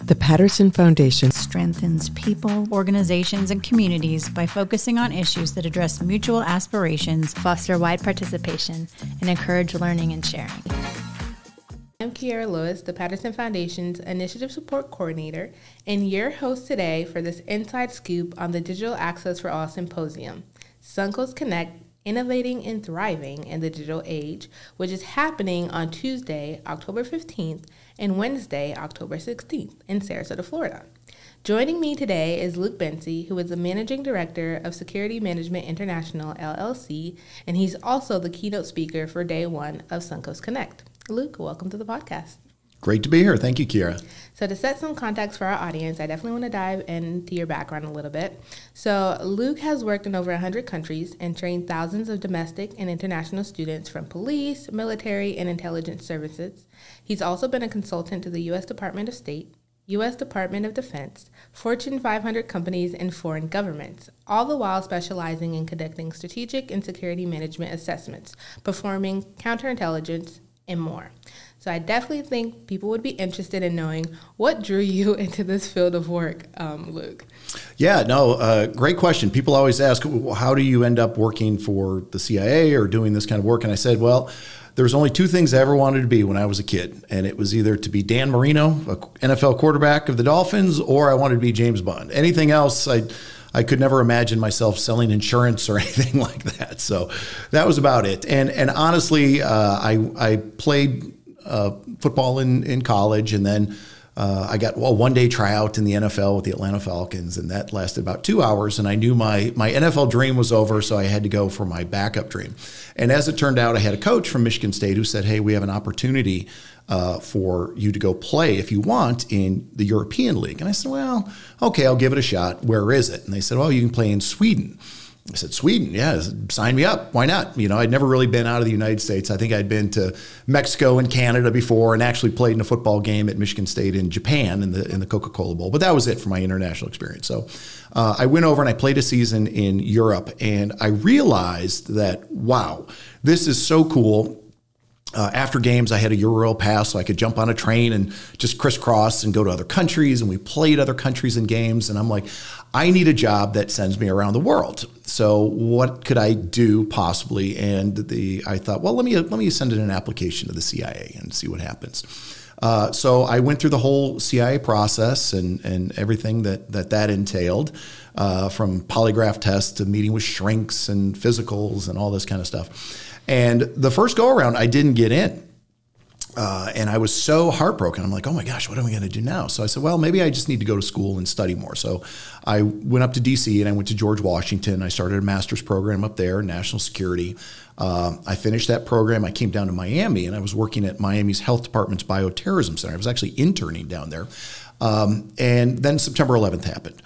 The Patterson Foundation strengthens people, organizations, and communities by focusing on issues that address mutual aspirations, foster wide participation, and encourage learning and sharing. I'm Kiarra, the Patterson Foundation's Initiative Support Coordinator, and your host today for this inside scoop on the Digital Access for All Symposium, Suncoast Connect, Innovating and Thriving in the Digital Age, which is happening on Tuesday, October 15th, and Wednesday, October 16th in Sarasota, Florida. Joining me today is Luke Bencie, who is the Managing Director of Security Management International, LLC, and he's also the keynote speaker for Day 1 of Suncoast Connect. Luke, welcome to the podcast. Great to be here. Thank you, Kiarra. So to set some context for our audience, I definitely want to dive into your background a little bit. So Luke has worked in over 100 countries and trained thousands of domestic and international students from police, military, and intelligence services. He's also been a consultant to the U.S. Department of State, U.S. Department of Defense, Fortune 500 companies, and foreign governments, all the while specializing in conducting strategic and security management assessments, performing counterintelligence, and more. So I definitely think people would be interested in knowing what drew you into this field of work, Luke. Yeah, no, great question. People always ask, well, how do you end up working for the CIA or doing this kind of work? And I said, well, there's only two things I ever wanted to be when I was a kid. And it was either to be Dan Marino, a NFL quarterback of the Dolphins, or I wanted to be James Bond. Anything else, I could never imagine myself selling insurance or anything like that. So that was about it. And honestly, I played football in college, and then I got one-day tryout in the NFL with the Atlanta Falcons, and that lasted about 2 hours. And I knew my NFL dream was over, so I had to go for my backup dream. And as it turned out, I had a coach from Michigan State who said, "Hey, we have an opportunity for you to go play if you want in the European League." And I said, "Well, okay, I'll give it a shot. Where is it?" And they said, "Oh, you can play in Sweden." I said, "Sweden, yeah, sign me up. Why not?" You know, I'd never really been out of the United States. I think I'd been to Mexico and Canada before, and actually played in a football game at Michigan State in Japan in the Coca-Cola Bowl. But that was it for my international experience. So I went over and I played a season in Europe, and I realized that, wow, this is so cool. After games, I had a Euro pass, so I could jump on a train and just crisscross and go to other countries, and we played other countries in games. And I'm like, I need a job that sends me around the world. So what could I do possibly? And I thought, well, let me send in an application to the CIA and see what happens. So I went through the whole CIA process and everything that entailed, from polygraph tests to meeting with shrinks and physicals and all this kind of stuff. And the first go around, I didn't get in. And I was so heartbroken. I'm like, oh my gosh, what am I going to do now? So I said, well, maybe I just need to go to school and study more. So I went up to DC and I went to George Washington. I started a master's program up there, national security. I finished that program. I came down to Miami, and I was working at Miami's Health Department's Bioterrorism Center. I was actually interning down there. And then September 11th happened.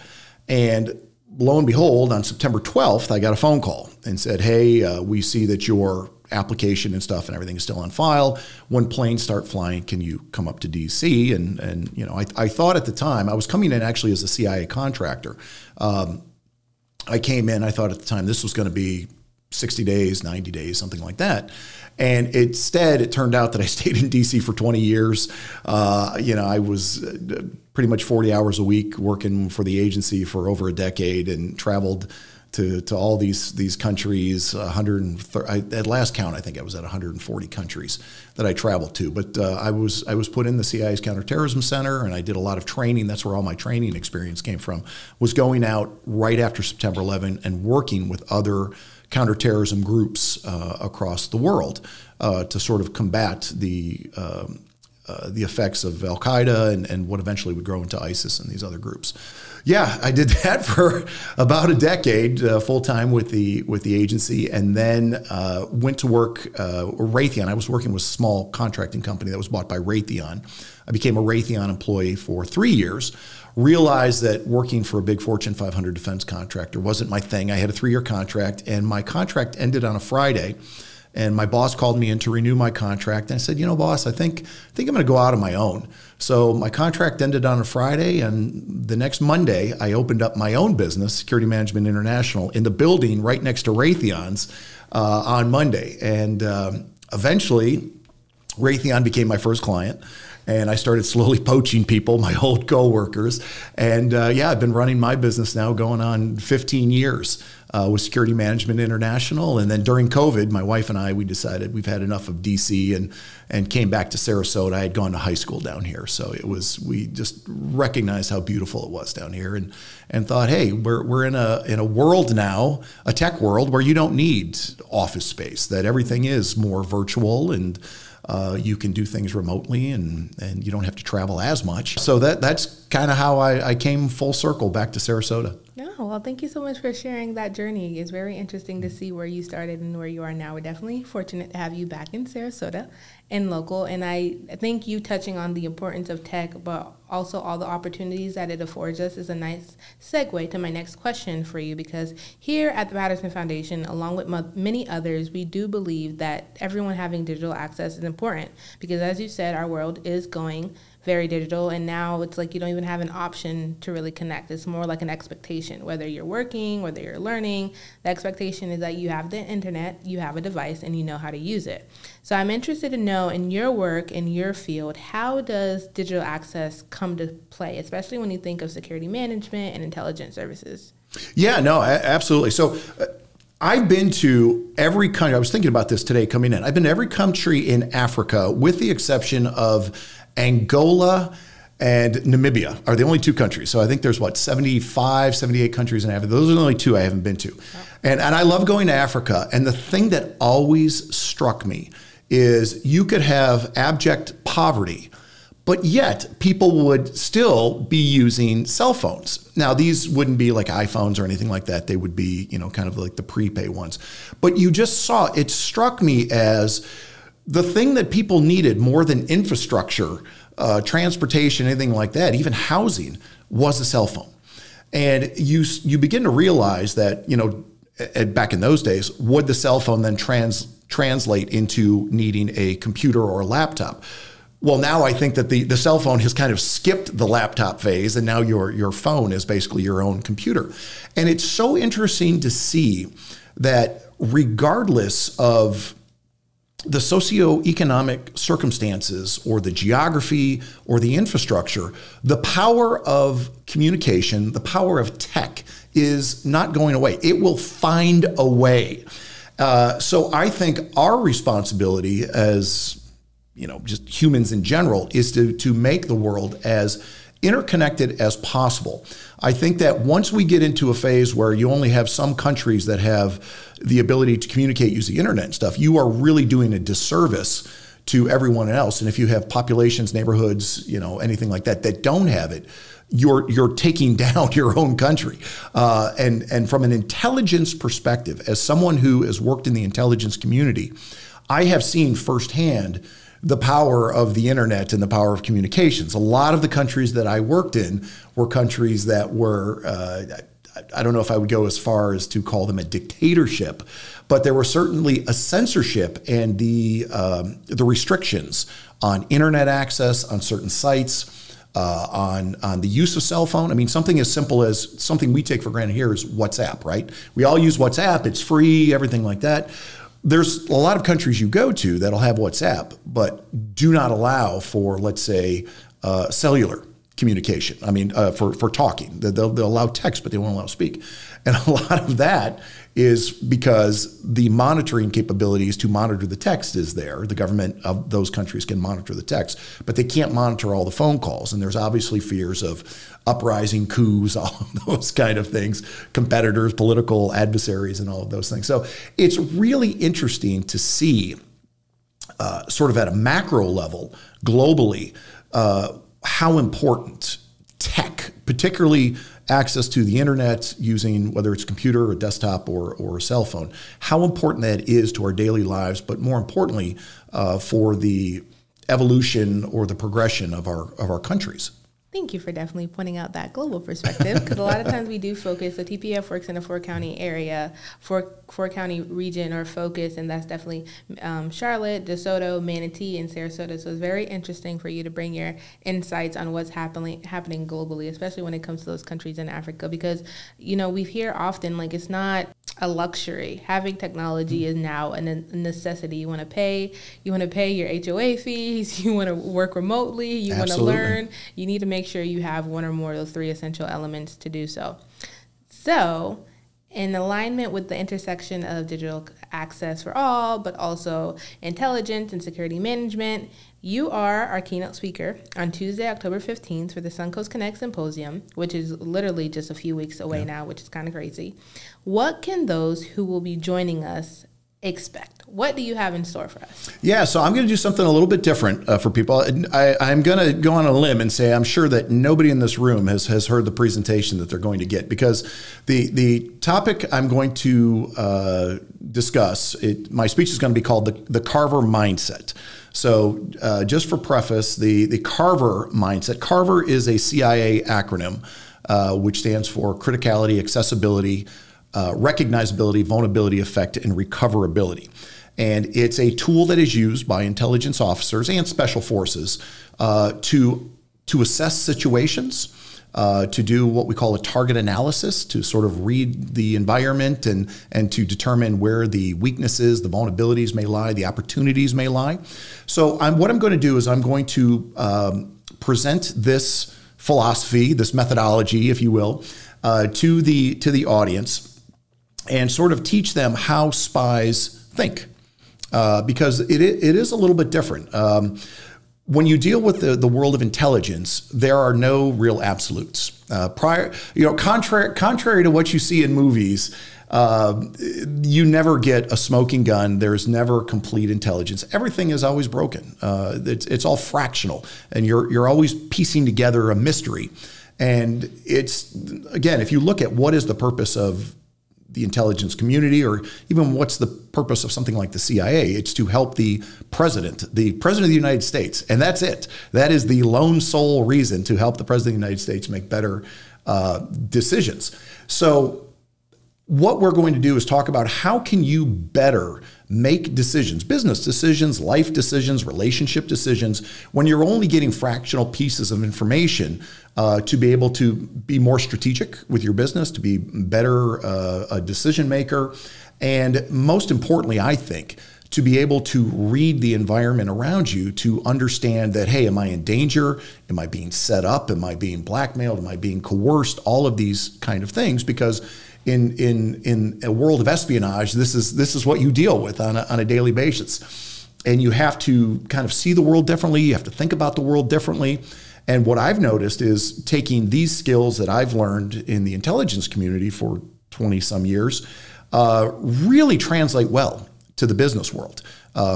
And lo and behold, on September 12th, I got a phone call and said, "Hey, we see that your application and stuff and everything is still on file. When planes start flying, can you come up to DC?" And you know, I thought at the time, I was coming in actually as a CIA contractor. I came in, I thought at the time this was going to be 60 days, 90 days, something like that. And instead, it turned out that I stayed in DC for 20 years. You know, I was pretty much 40 hours a week working for the agency for over a decade, and traveled to all these countries. At last count, I think I was at 140 countries that I traveled to. But I was put in the CIA's Counterterrorism Center, and I did a lot of training. That's where all my training experience came from. Was going out right after September 11 and working with other counterterrorism groups across the world to sort of combat the effects of Al-Qaeda and what eventually would grow into ISIS and these other groups. Yeah, I did that for about a decade, full-time with the agency, and then went to work Raytheon. I was working with a small contracting company that was bought by Raytheon. I became a Raytheon employee for 3 years, realized that working for a big Fortune 500 defense contractor wasn't my thing. I had a 3-year contract, and my contract ended on a Friday. And my boss called me in to renew my contract. And I said, you know, boss, I think I'm going to go out on my own. So my contract ended on a Friday. And the next Monday, I opened up my own business, Security Management International, in the building right next to Raytheon's on Monday. And eventually, Raytheon became my first client. And I started slowly poaching people, my old coworkers. And I've been running my business now going on 15 years with Security Management International. And then during COVID, my wife and I, we decided we've had enough of DC and came back to Sarasota. I had gone to high school down here. So we just recognized how beautiful it was down here and thought, hey, we're in a world now, a tech world where you don't need office space, that everything is more virtual and you can do things remotely and you don't have to travel as much. So that's kind of how I came full circle back to Sarasota. Oh, well, thank you so much for sharing that journey. It's very interesting to see where you started and where you are now. We're definitely fortunate to have you back in Sarasota and local. And I think you touching on the importance of tech, but also all the opportunities that it affords us is a nice segue to my next question for you, because here at the Patterson Foundation, along with many others, we do believe that everyone having digital access is important because, as you said, our world is going very digital, and now it's like you don't even have an option to really connect. It's more like an expectation. Whether you're working, whether you're learning, the expectation is that you have the internet, you have a device, and you know how to use it. So I'm interested to know, in your work, in your field, how does digital access come to play, especially when you think of security management and intelligence services? Yeah, no, absolutely. So I've been to every country. I was thinking about this today coming in. I've been to every country in Africa with the exception of Angola and Namibia are the only two countries. So I think there's 75, 78 countries in Africa. Those are the only two I haven't been to. Oh. And I love going to Africa. And the thing that always struck me is you could have abject poverty, but yet people would still be using cell phones. Now, these wouldn't be like iPhones or anything like that. They would be, kind of like the prepay ones. But you just saw, it struck me as the thing that people needed more than infrastructure, transportation, anything like that, even housing, was a cell phone. And you begin to realize that, back in those days, would the cell phone then translate into needing a computer or a laptop? Well, now I think that the cell phone has kind of skipped the laptop phase, and now your phone is basically your own computer. And it's so interesting to see that regardless of the socioeconomic circumstances or the geography or the infrastructure, the power of communication, the power of tech is not going away. It will find a way. So I think our responsibility as just humans in general is to make the world as interconnected as possible. I think that once we get into a phase where you only have some countries that have the ability to communicate using the internet and stuff, you are really doing a disservice to everyone else. And if you have populations, neighborhoods, anything like that don't have it, you're taking down your own country. And from an intelligence perspective, as someone who has worked in the intelligence community, I have seen firsthand the power of the internet and the power of communications. A lot of the countries that I worked in were countries that were, I don't know if I would go as far as to call them a dictatorship, but there were certainly a censorship and the restrictions on internet access, on certain sites, on the use of cell phone. I mean, something as simple as something we take for granted here is WhatsApp, right? We all use WhatsApp. It's free, everything like that. There's a lot of countries you go to that'll have WhatsApp, but do not allow for, let's say, cellular communication. I mean, for talking. They'll allow text, but they won't allow speak. And a lot of that is because the monitoring capabilities to monitor the text is there. The government of those countries can monitor the text, but they can't monitor all the phone calls. And there's obviously fears of uprising, coups, all of those kind of things, competitors, political adversaries, and all of those things. So it's really interesting to see sort of at a macro level, globally, how important tech, particularly access to the internet using whether it's a computer or a desktop or a cell phone, how important that is to our daily lives, but more importantly, for the evolution or the progression of our countries. Thank you for definitely pointing out that global perspective, because a lot of times we do focus, the TPF works in a four-county area, four-county region or focus, and that's definitely Charlotte, DeSoto, Manatee, and Sarasota. So it's very interesting for you to bring your insights on what's happening globally, especially when it comes to those countries in Africa, because, we hear often, like, it's not a luxury. Having technology is now a necessity. You want to pay your HOA fees, you want to work remotely, you want to learn. You need to make sure you have one or more of those 3 essential elements to do so. So, in alignment with the intersection of digital access for all, but also intelligence and security management, you are our keynote speaker on Tuesday, October 15th for the Suncoast Connect Symposium, which is literally just a few weeks away now, which is kind of crazy. What can those who will be joining us expect? What do you have in store for us? Yeah, so I'm going to do something a little bit different for people. I'm going to go on a limb and say I'm sure that nobody in this room has heard the presentation that they're going to get, because the topic I'm going to discuss, my speech is going to be called the Carver Mindset. So just for preface, the Carver Mindset. Carver is a CIA acronym, which stands for criticality, accessibility, recognizability, vulnerability, effect, and recoverability. And it's a tool that is used by intelligence officers and special forces to assess situations, to do what we call a target analysis, to sort of read the environment and to determine where the weaknesses, the vulnerabilities may lie, the opportunities may lie. So what I'm going to do is I'm going to present this philosophy, this methodology, if you will, to the audience, and sort of teach them how spies think, because it is a little bit different. When you deal with the world of intelligence, there are no real absolutes. Contrary to what you see in movies, you never get a smoking gun. There's never complete intelligence. Everything is always broken. It's all fractional, and you're always piecing together a mystery. And it's, again, if you look at what is the purpose of the intelligence community, or even what's the purpose of something like the CIA, it's to help the president of the United States. And that's it. That is the lone sole reason, to help the president of the United States make better decisions. So what we're going to do is talk about how can you better make decisions, business decisions, life decisions, relationship decisions, when you're only getting fractional pieces of information, to be able to be more strategic with your business, to be better a decision maker, and most importantly, I think, to be able to read the environment around you, to understand that, hey, am I in danger? Am I being set up? Am I being blackmailed? Am I being coerced? All of these kind of things, because in a world of espionage, this is what you deal with on a daily basis. And you have to kind of see the world differently. You have to think about the world differently. And what I've noticed is taking these skills that I've learned in the intelligence community for 20 some years, really translate well to the business world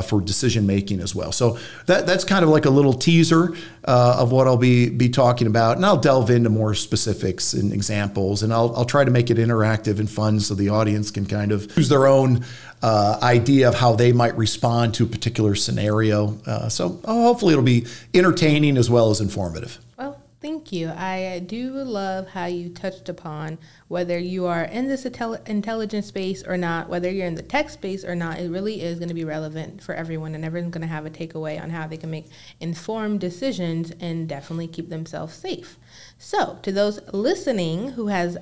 for decision making as well. So that's kind of like a little teaser of what I'll be talking about, and I'll delve into more specifics and examples, and I'll try to make it interactive and fun so the audience can kind of use their own idea of how they might respond to a particular scenario. So hopefully it'll be entertaining as well as informative. Well, thank you. I do love how you touched upon whether you are in this intelligence space or not, whether you're in the tech space or not, it really is going to be relevant for everyone, and everyone's going to have a takeaway on how they can make informed decisions and definitely keep themselves safe. So to those listening who have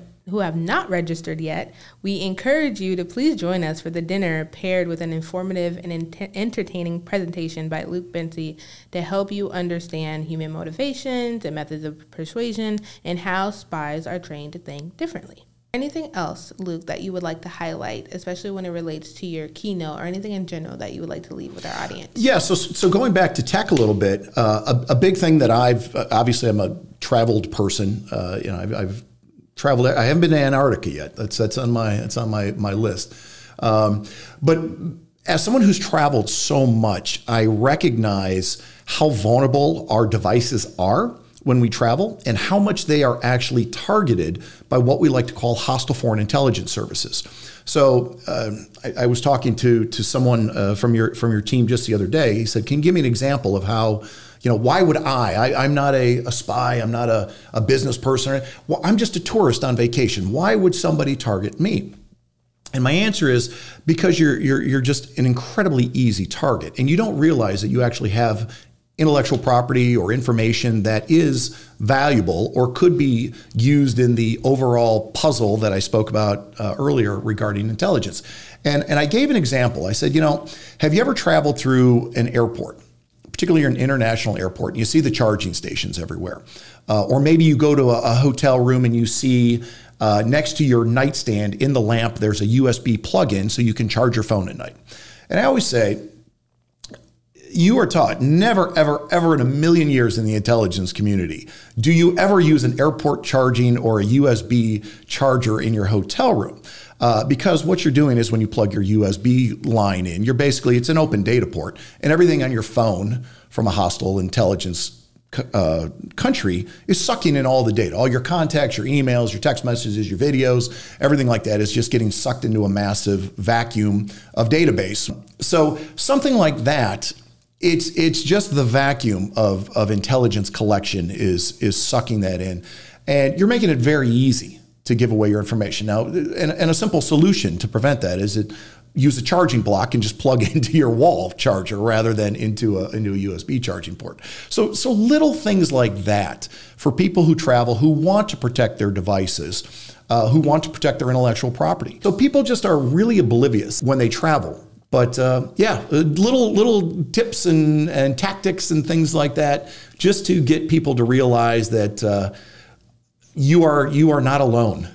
not registered yet, we encourage you to please join us for the dinner paired with an informative and entertaining presentation by Luke Bencie to help you understand human motivations and methods of persuasion and how spies are trained to think differently. Anything else, Luke, that you would like to highlight, especially when it relates to your keynote, or anything in general that you would like to leave with our audience? Yeah, so going back to tech a little bit, a big thing that obviously I'm a traveled person. I've traveled. I haven't been to Antarctica yet. That's on my list. But as someone who's traveled so much, I recognize how vulnerable our devices are when we travel, and how much they are actually targeted by what we like to call hostile foreign intelligence services. So I was talking to someone from your team just the other day. He said, "Can you give me an example of how, why would I'm not a spy, I'm not a business person. Well, I'm just a tourist on vacation. Why would somebody target me?" And my answer is because you're just an incredibly easy target, and you don't realize that you actually have intellectual property or information that is valuable or could be used in the overall puzzle that I spoke about earlier regarding intelligence. And I gave an example. I said, have you ever traveled through an airport, particularly an international airport, and you see the charging stations everywhere? Or maybe you go to a hotel room and you see next to your nightstand in the lamp, there's a USB plug-in so you can charge your phone at night. And I always say, you are taught never, ever, ever in a million years in the intelligence community, do you ever use an airport charging or a USB charger in your hotel room? Because what you're doing is when you plug your USB line in, it's an open data port, and everything on your phone from a hostile intelligence country is sucking in all the data. All your contacts, your emails, your text messages, your videos, everything like that is just getting sucked into a massive vacuum of database. So something like that, it's just the vacuum of intelligence collection is sucking that in. And you're making it very easy to give away your information. Now, and a simple solution to prevent that is use a charging block and just plug into your wall charger rather than into a USB charging port. So little things like that for people who travel, who want to protect their devices, who want to protect their intellectual property. So people just are really oblivious when they travel. But little tips and tactics and things like that, just to get people to realize that you are not alone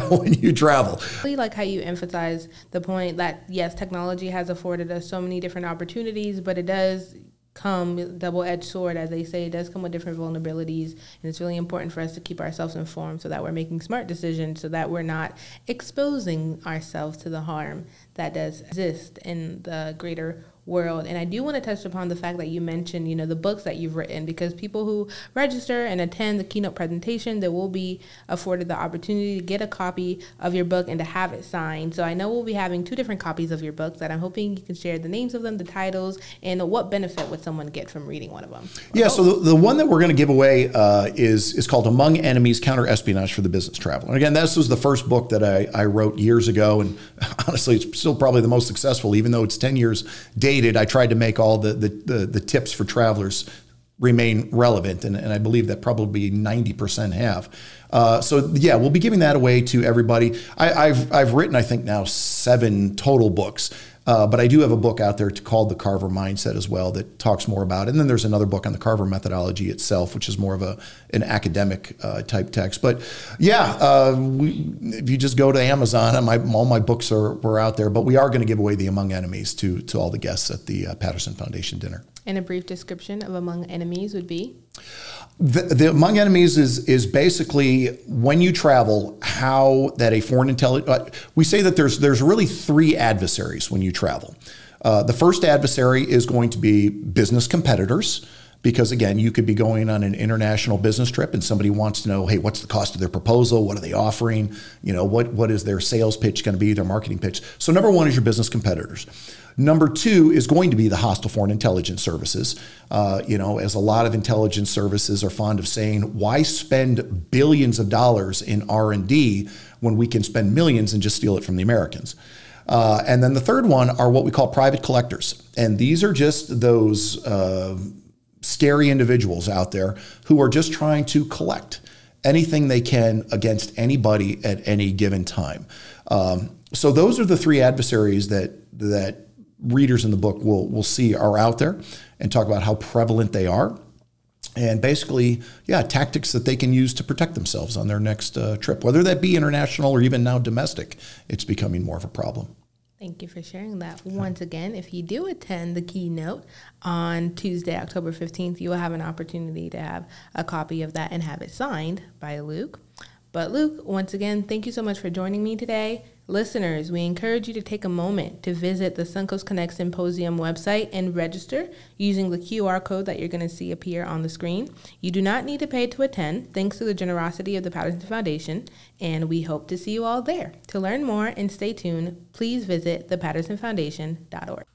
when you travel. I really like how you emphasize the point that, yes, technology has afforded us so many different opportunities, but it does come double-edged sword, as they say. It does come with different vulnerabilities, and it's really important for us to keep ourselves informed so that we're making smart decisions, so that we're not exposing ourselves to the harm that does exist in the greater world. And I do want to touch upon the fact that you mentioned, the books that you've written, because people who register and attend the keynote presentation, they will be afforded the opportunity to get a copy of your book and to have it signed. So I know we'll be having 2 different copies of your books that I'm hoping you can share the names of them, the titles, and what benefit would someone get from reading one of them. Yeah, so the one that we're going to give away is called Among Enemies, Counter-Espionage for the Business Traveler. And again, this was the first book that I wrote years ago, and honestly, it's still probably the most successful, even though it's 10 years dated. I tried to make all the tips for travelers remain relevant, and I believe that probably 90% have. So yeah, we'll be giving that away to everybody. I've written, I think now 7 total books. But I do have a book out there called The Carver Mindset as well that talks more about it. And then there's another book on the Carver methodology itself, which is more of an academic type text. But yeah, if you just go to Amazon, all my books are out there. But we are going to give away the Among Enemies to all the guests at the Patterson Foundation dinner. And a brief description of Among Enemies would be? The Among Enemies is basically when you travel, how that a foreign intelligence, we say that there's really 3 adversaries when you travel. The first adversary is going to be business competitors, because again, you could be going on an international business trip and somebody wants to know, hey, what's the cost of their proposal? What are they offering? What is their sales pitch going to be, their marketing pitch? So number 1 is your business competitors. Number 2 is going to be the hostile foreign intelligence services. As a lot of intelligence services are fond of saying, why spend billions of dollars in R&D when we can spend millions and just steal it from the Americans? And then the third one are what we call private collectors. And these are just those scary individuals out there who are just trying to collect anything they can against anybody at any given time. So those are the 3 adversaries that readers in the book will see are out there, and talk about how prevalent they are, and basically, tactics that they can use to protect themselves on their next trip, whether that be international or even now domestic. It's becoming more of a problem. Thank you for sharing that. Once again, if you do attend the keynote on Tuesday, October 15th, you will have an opportunity to have a copy of that and have it signed by Luke. But Luke, once again, thank you so much for joining me today. Listeners, we encourage you to take a moment to visit the Suncoast Connect Symposium website and register using the QR code that you're going to see appear on the screen. You do not need to pay to attend, thanks to the generosity of the Patterson Foundation, and we hope to see you all there. To learn more and stay tuned, please visit thepattersonfoundation.org.